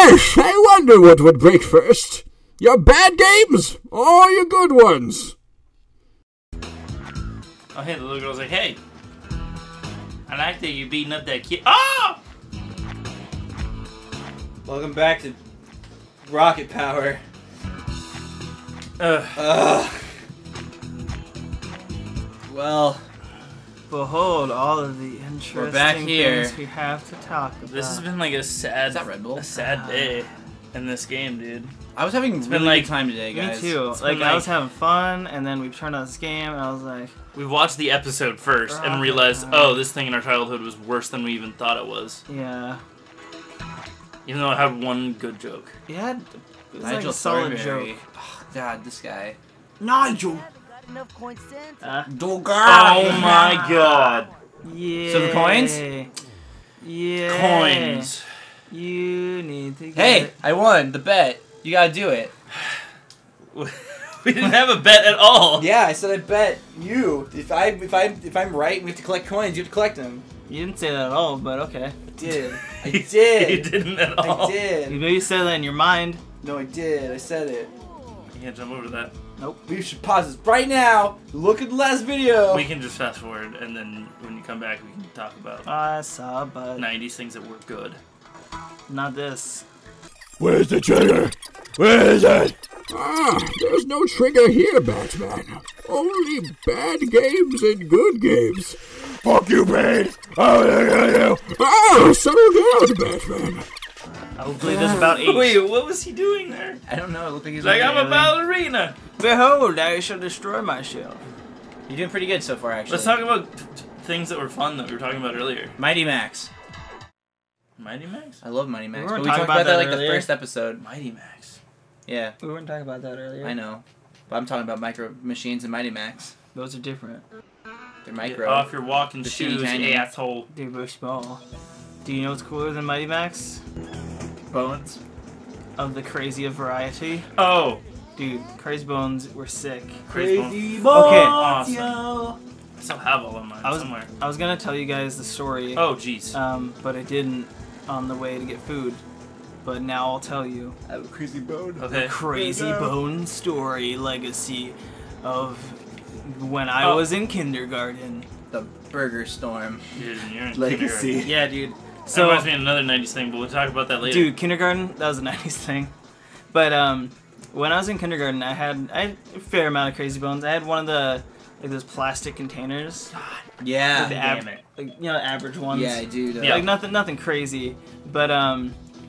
Yes, I wonder what would break first. Your bad games or your good ones? Oh, hey, the little girl's like, hey, I like that you're beating up that kid. Oh! Welcome back to Rocket Power. Well, behold all of the interesting back here. things we have to talk about. This has been like a sad, Is that Red Bull? a sad day in this game, dude. I was having been really like- good time today, Me guys. too. It's Like, been I like- was having fun, and then we turned on this game, and I was like, We watched the episode first and Rocket realized, Power. oh, this thing in our childhood was worse than we even thought it was. yeah. Even though it had one good joke. Yeah, it was like Nigel a solid Thornberry. joke. Oh, God, this guy. Nigel! Oh my god. Yeah. So the coins? Yeah. Coins. You need to get Hey, I won the bet. You gotta do it. We didn't have a bet at all. Yeah, I said I bet you. If I'm right, we have to collect coins. You have to collect them. You didn't say that at all, but okay. I did. I You did. didn't at all. I did. You maybe said that in your mind. No, I did. I said it. You can't jump over that. We should pause this right now. Look at the last video. We can just fast forward, and then when you come back, we can talk about I saw, but 90s things that were good. not this. Where's the trigger? Where is it? Ah, there's no trigger here, Batman. Only bad games and good games. Fuck you, Bane! Oh, settle down, Batman. Hopefully there's about 8. Wait, what was he doing there? I don't know. It looked like he was Like, on I'm a alien. ballerina. Behold, I shall destroy myself. You're doing pretty good so far, actually. Let's talk about things that were fun that we were talking about earlier. Mighty Max. Mighty Max? I love Mighty Max. We weren't But we talking talked about about that that like the earlier. first episode. Mighty Max. Yeah, We weren't talking about that earlier. I know. But I'm talking about Micro Machines and Mighty Max. Those are different. They're Get micro. off your walking The shoes, teeny you tiny. asshole. Dude, we're small. Do you know what's cooler than Mighty Max? Bones. Of the crazy variety? Oh, Dude, Crazy Bones were sick. Crazy Bones. Bones, Okay. Awesome. yo. I still have all of mine somewhere. I was gonna tell you guys the story, Oh, jeez. but I didn't on the way to get food. But now I'll tell you. I have a crazy bone. Okay. Crazy Bone story legacy of when I Oh. was in kindergarten. The Burger Storm. Dude, you're in Legacy. kindergarten. Yeah, dude. That So, reminds me of another 90s thing, but we'll talk about that later. dude, kindergarten, that was a 90s thing. But when I was in kindergarten, I had a fair amount of Crazy Bones. I had one of the, like, those plastic containers. Yeah. Like the damn it. like, you know, average ones. Yeah, dude. Yeah. Like nothing crazy. But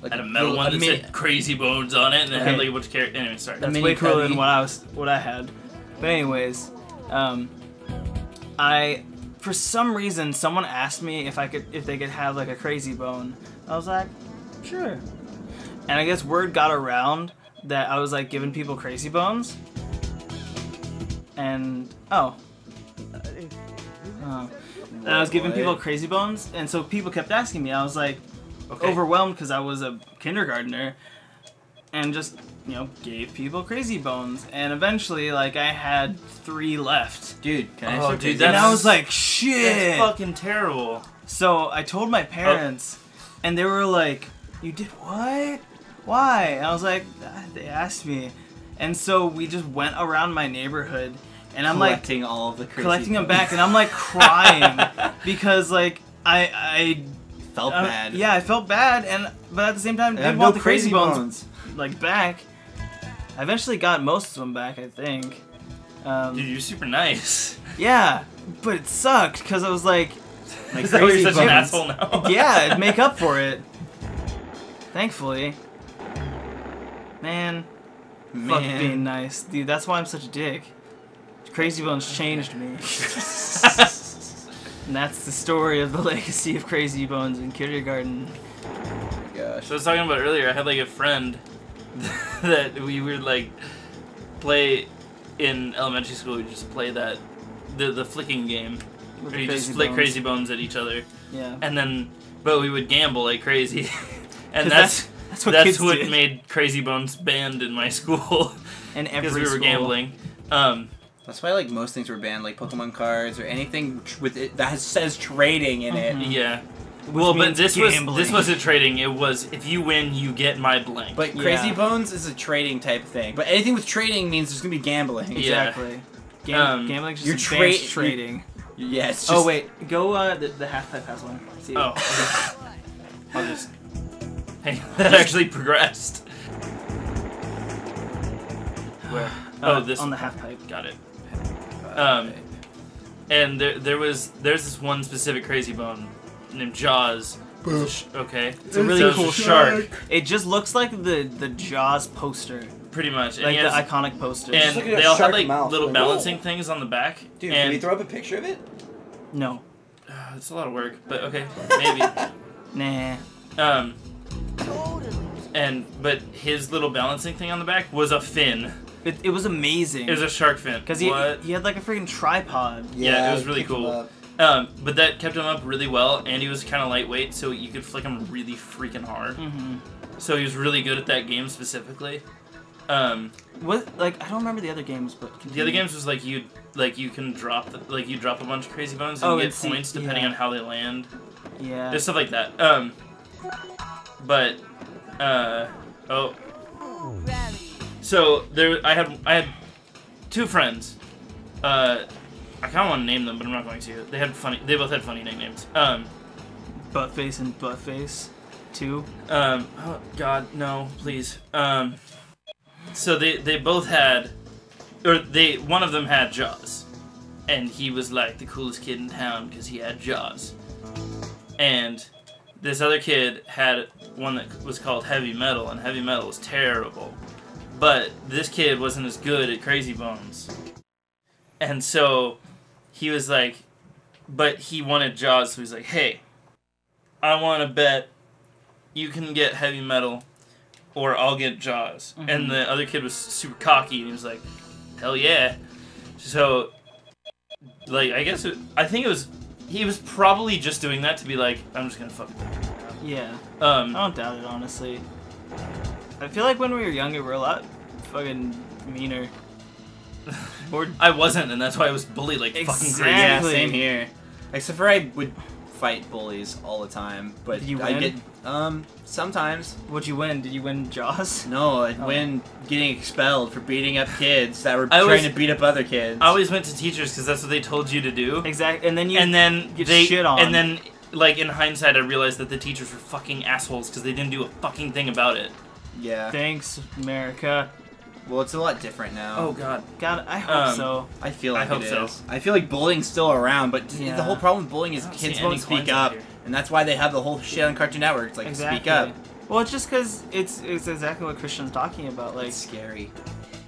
Like had a metal one that mini- said Crazy Bones on it, and it had Okay. like a bunch of characters. Anyway, sorry. that's mini way cooler cubby. than what I had. But anyways, I for some reason someone asked me if they could have like a Crazy Bone. I was like, sure. And I guess word got around that I was like giving people Crazy Bones. And and I was giving What? people Crazy Bones, and so people kept asking me. I was like Okay. overwhelmed because I was a kindergartner, and just gave people Crazy Bones, and eventually like I had 3 left, Dude, can I Oh, start dude, crazy? that's- and I was like, That's shit. fucking terrible. So I told my parents, and they were like, "You did what? Why?" And I was like, "They asked me," and so we just went around my neighborhood, and I'm like collecting all of the crazy collecting them bones. back, and I'm like crying because like I Felt bad. Yeah, I felt bad, but at the same time, I did have want no the Crazy Crazy Bones like back. I eventually got most of them back, I think. Dude, you're super nice. Yeah, but it sucked because I was like, Is that why you're such an Bones. asshole now? yeah, it'd make up for it. Thankfully. Man, fuck being nice. Dude, that's why I'm such a dick. Crazy Bones changed me. And that's the story of the legacy of Crazy Bones in kindergarten. Gosh. So I was talking about earlier, I had like a friend that we would like play in elementary school. We just play that the flicking game With where the you just Crazy flick Bones. Crazy Bones at each other, Yeah. and then but we would gamble like crazy, and 'Cause that's what kids what did. made Crazy Bones banned in my school And because every we were school. gambling. That's why like most things were banned, like Pokemon cards or anything with it that says trading in it. Mhm. Yeah, Well, but means this gambling. wasn't trading. It was if you win, you get my blank. But Crazy Bones is a trading type thing. But anything with trading means there's gonna be gambling. Yeah. Exactly. Gambling's you're just advanced trading. Yeah, it's just... Oh wait, go the half pipe has one. See. Oh. Okay. I'll just. Hey, that actually progressed. Where? Oh, this on the half pipe. Got it. And there's this one specific Crazy Bone named Jaws. Okay. It's a really cool shark. It just looks like the Jaws poster. Pretty much. Like and the iconic poster. And like a they all had shark like mouth. little Like, balancing things on the back. Dude, and can we throw up a picture of it? No. It's a lot of work, but okay, maybe. Nah. But his little balancing thing on the back was a fin. It was amazing. It was a shark fin. Because he had like a freaking tripod. Yeah, it was really picked him cool. up. But that kept him up really well, and he was kind of lightweight, so you could flick him really freaking hard. Mm-hmm. So he was really good at that game specifically. What I don't remember the other games, but The other games was like you can drop you drop a bunch of Crazy Bones and you get points depending on how they land. Yeah. There's stuff like that. So I had two friends. I kind of want to name them, but I'm not going to. They both had funny nicknames. Buttface and Buttface 2. Oh God, no, please. So they both had, one of them had Jaws, and he was like the coolest kid in town because he had Jaws. And this other kid had one that was called Heavy Metal, and Heavy Metal was terrible. But this kid wasn't as good at Crazy Bones. And so he was like, but he wanted Jaws, so he's like, hey, I want to bet you can get Heavy Metal or I'll get Jaws. Mm-hmm. And the other kid was super cocky, and he was like, hell yeah. So, like, I think he was probably just doing that to be like, I'm just gonna fuck with that. Yeah. I don't doubt it, honestly. I feel like when we were younger, we were a lot fucking meaner. I wasn't, and that's why I was bullied like fucking crazy. Yeah, same here. Except for I would fight bullies all the time, but did you win? I get sometimes. What'd you win? Did you win Jaws? No, I'd win getting expelled for beating up kids that were trying to beat up other kids. I always went to teachers because that's what they told you to do. Exactly, and then get shit on. And then, like in hindsight, I realized that the teachers were fucking assholes because they didn't do a fucking thing about it. Yeah. Thanks, America. Well, it's a lot different now. Oh God. God, I hope so. I feel like it is. So. I feel like bullying's still around, but the whole problem with bullying is kids won't speak up, and that's why they have the whole shit on Cartoon Network. It's like, speak up. Well, it's just because it's exactly what Christian's talking about. Like, it's scary.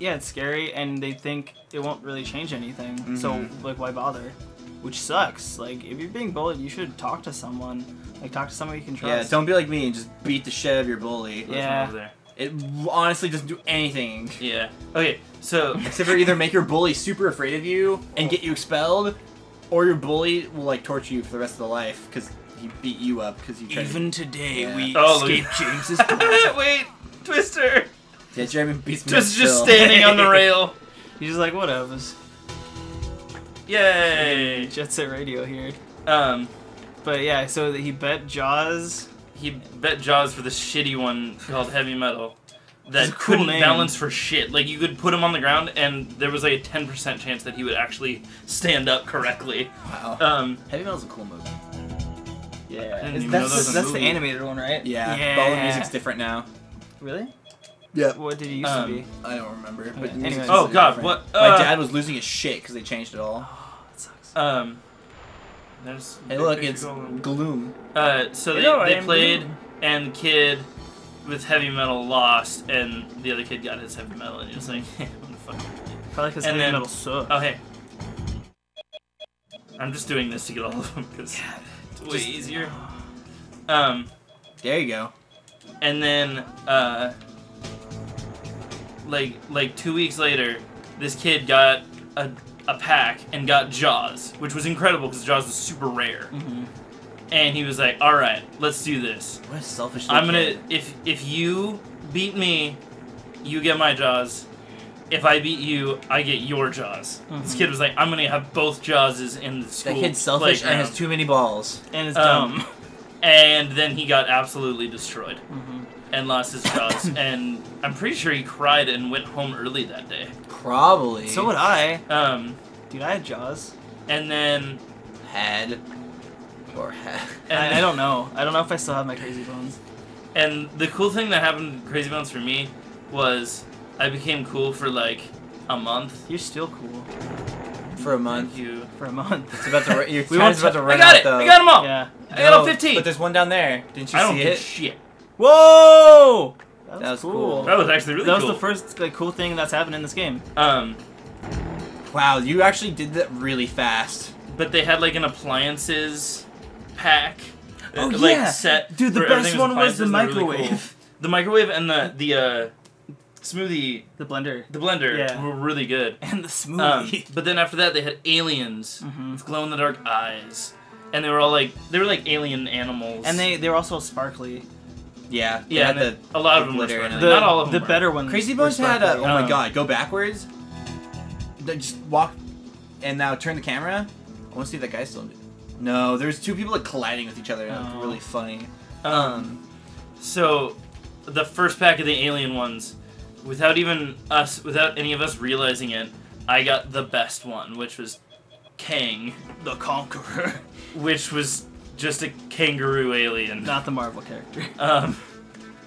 Yeah, it's scary, and they think it won't really change anything. Mm-hmm. So, like, why bother? Which sucks. Like, if you're being bullied, you should talk to someone. Like, talk to someone you can trust. Yeah, don't be like me and just beat the shit out of your bully. Yeah. It honestly doesn't do anything. Yeah. Okay, so... Except for either make your bully super afraid of you and get you expelled, or your bully will, like, torture you for the rest of the life, because he beat you up, because you tried Even today, we escaped James's Wait! Twister! Yeah, Jeremy beats me just standing on the rail. He's just like, whatever. Yay! Jet Set Radio here. But yeah, so he bet Jaws... He bet Jaws for this shitty one called Heavy Metal that couldn't balance for shit. Like, you could put him on the ground, and there was like a 10% chance that he would actually stand up correctly. Wow. Heavy Metal's a cool movie. Yeah. That's the animated one, right? Yeah. All the music's different now. Really? Yeah. What did it used to be? I don't remember. But anyways. Oh God, different. What? My dad was losing his shit because they changed it all. Oh, that sucks. Hey, look, it's Gloom. So they played, and the kid with Heavy Metal lost, and the other kid got his Heavy Metal, and he was like, what the fuck? Probably because Heavy Metal sucks. Oh, hey. I'm just doing this to get all of them, because it's way easier. There you go. And then, like 2 weeks later, this kid got a pack and got Jaws, which was incredible because Jaws was super rare. Mm-hmm. And he was like, "All right, let's do this. What a selfish I'm gonna if you beat me, you get my Jaws. If I beat you, I get your Jaws." Mm-hmm. This kid was like, "I'm gonna have both Jawses in the school." That kid's selfish and has too many balls and is dumb. And then he got absolutely destroyed and lost his jaws. And I'm pretty sure he cried and went home early that day. Probably. So would I. Dude, I had jaws. And then Had. Or had. I don't know. I don't know if I still have my crazy bones. And the cool thing that happened in Crazy Bones for me was I became cool for like a month. You're still cool. For a month. Thank you. For a month. It's about to. Your We time's won't about to I run got out, it! though. I got them all! Yeah. I got all 15! But there's one down there. Didn't you I don't see give it? shit. Whoa! That was cool. That was actually really That was cool. the first like cool thing that's happened in this game. Wow, you actually did that really fast. But they had like an appliances pack. Oh like, yeah, set dude. The for best everything one was appliances. the They're really microwave. cool. The microwave and the smoothie, The blender. the blender Yeah. were really good. And the smoothie. But then after that, they had aliens with glow in the dark eyes, and they were like alien animals. And they were also sparkly. Yeah. they yeah, had and a lot of them were glitter and sparkly. Not all of them. The were. better ones. Crazy were Bones had a. sparkly. Oh my god, go backwards. Just walk, and now turn the camera. I want to see if that guy's still. No, there's two people like colliding with each other. That's Oh. really funny. So, the first pack of the alien ones, without any of us realizing it, I got the best one, which was Kang, the Conqueror. which was just a kangaroo alien. Not the Marvel character.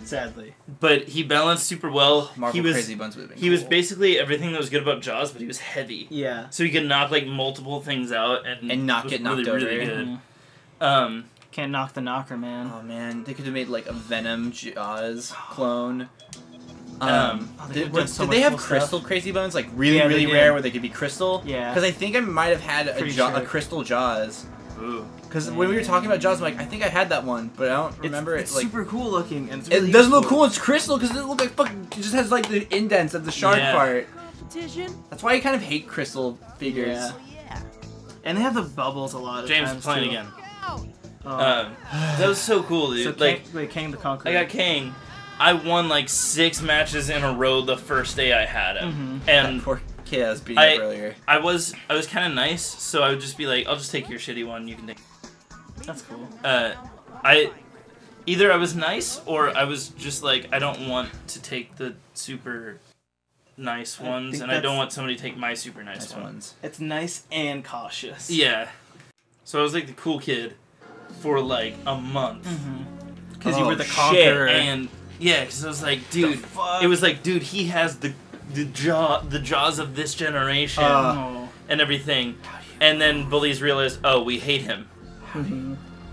Sadly. But he balanced super well. Marvel he was, Crazy Bones would have been He was cool. basically everything that was good about Jaws, but he was heavy. Yeah. So he could knock like multiple things out and not was get knocked really, over. really good. Mhm. Can't knock the knocker, man. Oh man, they could have made like a Venom Jaws clone. Oh, they Did, could've done so did much they have cool crystal stuff. Crazy Bones? Like really, Yeah, they really did. rare where they could be crystal? Yeah. Because I think I might have had Pretty a sure. crystal Jaws. Ooh. Because when we were talking about Jaws, I'm like, I think I had that one, but I don't remember it's it. Like, super cool looking, and it's really it doesn't look useful. cool. It's crystal because it doesn't look like fucking. It just has like the indents of the shark Yeah. part. That's why I kind of hate crystal figures. Yeah. And they have the bubbles a lot of James times is playing too. again. Oh. That was so cool, dude. So Kang the Conqueror. I got Kang. I won like 6 matches in a row the first day I had him, and That poor kid I was beating I- up earlier. I was kind of nice, so I would just be like, I'll just take your shitty one. You can take. That's cool. Either I was nice or I was just like, I don't want to take the super nice ones, think and I don't that's- want somebody to take my super nice Nice one. ones. It's nice and cautious. Yeah. So I was like the cool kid for like a month. Because you Oh, were the shit. conqueror. And yeah, because I was like, dude, fuck? it was like, dude, he has the jaws of this generation Oh. and everything. And then bullies realized, oh, we hate him,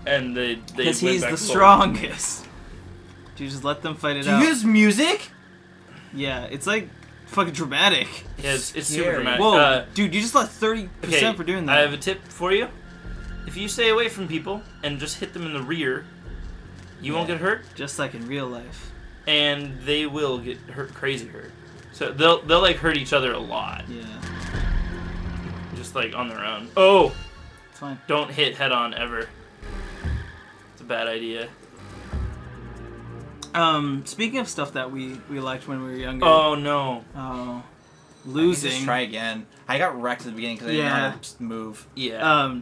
and they Because went he's back the forward. strongest. Do you just let them fight it Do you out? use music? Yeah, it's like fucking dramatic. Yeah, it's super Scary. dramatic. Whoa, dude, you just let 30% Okay, for doing that. I have a tip for you. If you stay away from people and just hit them in the rear, you won't get hurt, Just like in real life. and they will get hurt, crazy hurt. So they'll like hurt each other a lot, Yeah, just like on their own. Oh, it's fine. don't hit head on ever. It's a bad idea. Speaking of stuff that we liked when we were younger. Oh no. Oh. Just Losing. try again. I got wrecked at the beginning because I didn't know how to move. Yeah.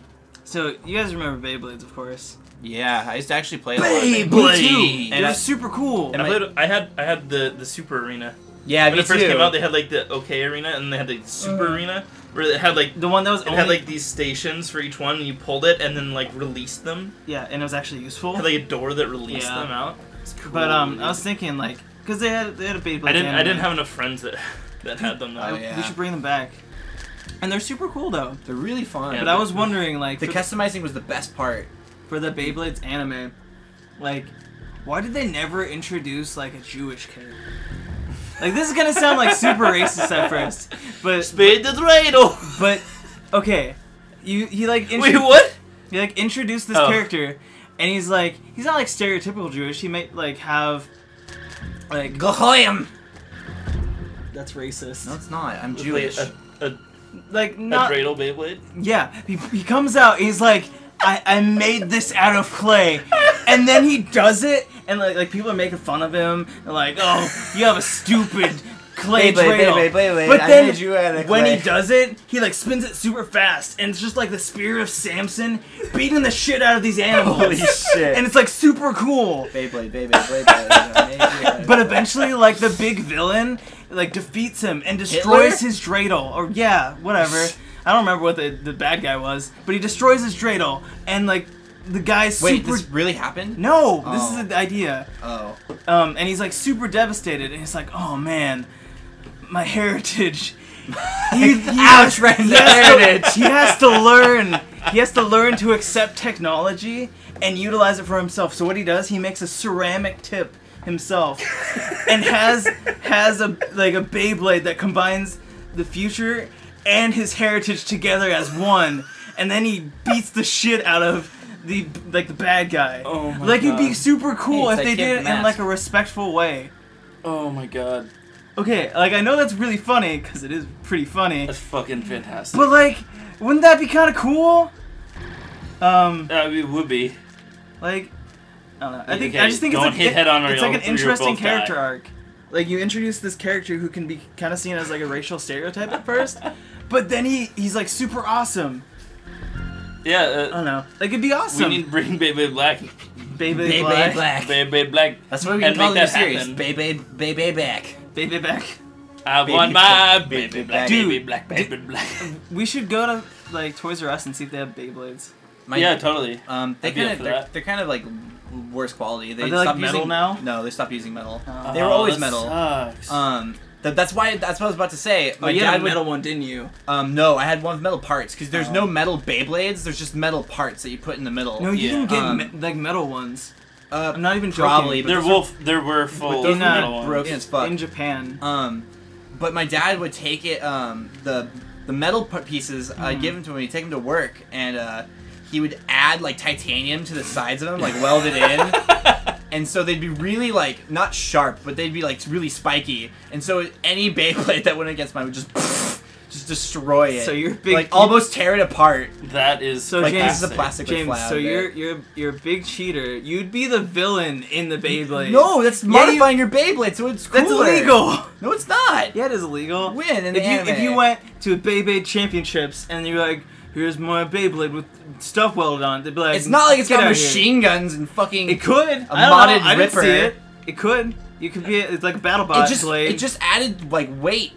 So you guys remember Beyblades, of course. Yeah, I used to actually play a lot of Beyblade! Me too. And It I- was super cool. And I had the super arena. Yeah, When me it first too. came out, they had like the OK arena, and they had the super arena where it had like The one that was it only had like these stations for each one, and you pulled it and then like released them. yeah, and it was actually useful. It had like a door that released Yeah. them out. It's cool. But I was dude. thinking like, because they had a Beyblade. I didn't anime. have enough friends that had them though. Oh, yeah. We should bring them back. And they're super cool though. They're really fun. Yeah, But I was wondering like the customizing was the best part. for the Beyblades anime, like, why did they never introduce like a Jewish character? Like this is gonna sound like super racist at first, but Spade the dreidel. but okay, he like Wait, what? he like introduced this Oh. character, and he's not like stereotypical Jewish. He might like have like Gohoyim! that's racist. No, it's not. I'm Wait, Jewish. a Like not dreidel Beyblade. yeah. He comes out. He's like. I made this out of clay, and then he does it, and like people are making fun of him, and like, oh, you have a stupid clay Beyblade, dreidel. Beyblade. But I then made you out of when he clay. does it, he like spins it super fast, and it's just like the spirit of Samson beating the shit out of these animals. Holy shit. And it's like super cool. Beyblade. I made you out of But clay. eventually, like the big villain, like defeats him and destroys his dreidel. Or yeah, whatever. I don't remember what the bad guy was, but he destroys his dreidel, and like the guy's Wait, super. this really happened? No, this Oh. is the idea. Oh. And he's like super devastated, and he's like, "Oh man, my heritage." Ouch, right in the heritage. He has to learn. He has to learn to accept technology and utilize it for himself. So what he does, he makes a ceramic tip himself, and has a Beyblade that combines the future and his heritage together as one. And then he beats the shit out of the bad guy. Oh my Like it'd be God. super cool Hey, if it's they like did Kid it in Mask. like a respectful way. Oh my god. Okay, like I know that's really funny because it is pretty funny. That's fucking fantastic. But like, wouldn't that be kind of cool? It would be. Like, I don't know. I Okay, just think don't it's hit head on or it's like you'll- an you'll interesting both character die. arc. Like you introduce this character who can be kind of seen as like a racial stereotype at first, but then he's like super awesome. Yeah, I don't know. Like it'd be awesome. we need to bring Beyblade Black. Baby Black. Beyblade Black. That's what we and can call make the that series. happen. Beyblade back. Baby Back. I Baby want Black. my Baby Baby Black. Black. Dude, Baby Black. Baby Black. We should go to like Toys R Us and see if they have Beyblades. Yeah, totally. They I'd be up kind for of that. they're kind of like worse quality. Are they, like, stopped metal using, now? No, they stopped using metal. Oh. They were always that metal. Sucks. That's what I was about to say. Oh, My you had dad a would. metal one, didn't you? No, I had one with metal parts because there's Oh. no metal Beyblades. There's just metal parts that you put in the middle. No, you Yeah. can get like metal ones. I'm not even joking. probably, but there were full those In, metal were ones. broken as fuck. in Japan. But my dad would take it, the metal pieces, I'd give them to him, he'd take them to work, and he would add, like, titanium to the sides of them, like, weld it in. And so they'd be really, like, not sharp, but they'd be, like, really spiky. And so any Beyblade that went against mine would just destroy it. So you're big, like, almost tear it apart. That is So Like, James, pieces of plastic would James, fly out so of it. you're a big cheater. You'd be the villain in the Beyblade. No, that's Yeah, modifying your Beyblade, so it's that's cooler. illegal. No, it's not. Yeah, it is illegal. Win in if the you anime. if you went to Beyblade Championships and you're like, here's my Beyblade with stuff welded on, they'd be like, It's not like it's "Get got out of here." machine guns and fucking... It could. a I don't modded know. I didn't see Ripper. it. It could. You could be. It's like a battle bot blade. It just added, like, weight.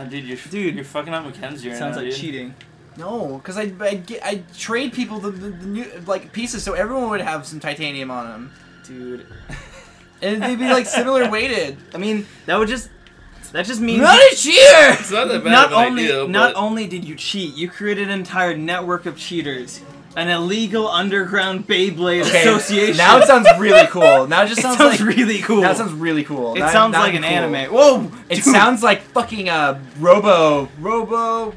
dude, Dude. you're fucking up Mackenzie right sounds now, like dude. cheating. No, because I trade people the new, like, pieces so everyone would have some titanium on them. Dude. And they'd be, like, similar weighted. I mean, that just means Not a cheater! It's not that bad not of an only idea, not but only did you cheat, you created an entire network of cheaters, an illegal underground Beyblade association. Now it sounds really cool. Now it just It sounds, sounds like... really cool. Now it sounds really cool. It Now- sounds now like it'd an be cool. anime. Whoa! It dude. sounds like fucking Robo. Robo.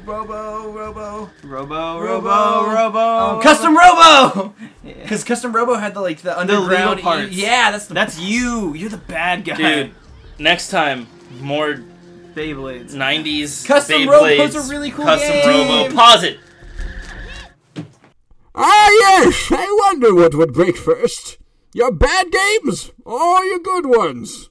Custom Robo! Yeah. Because Custom Robo had the underground... legal parts. Yeah, that's That's you. You're the bad guy. dude, next time more Beyblades. 90s Custom Beyblades, Robo's a really cool Custom game. Robo. Pause it. Ah, yes, I wonder what would break first. Your bad games or your good ones?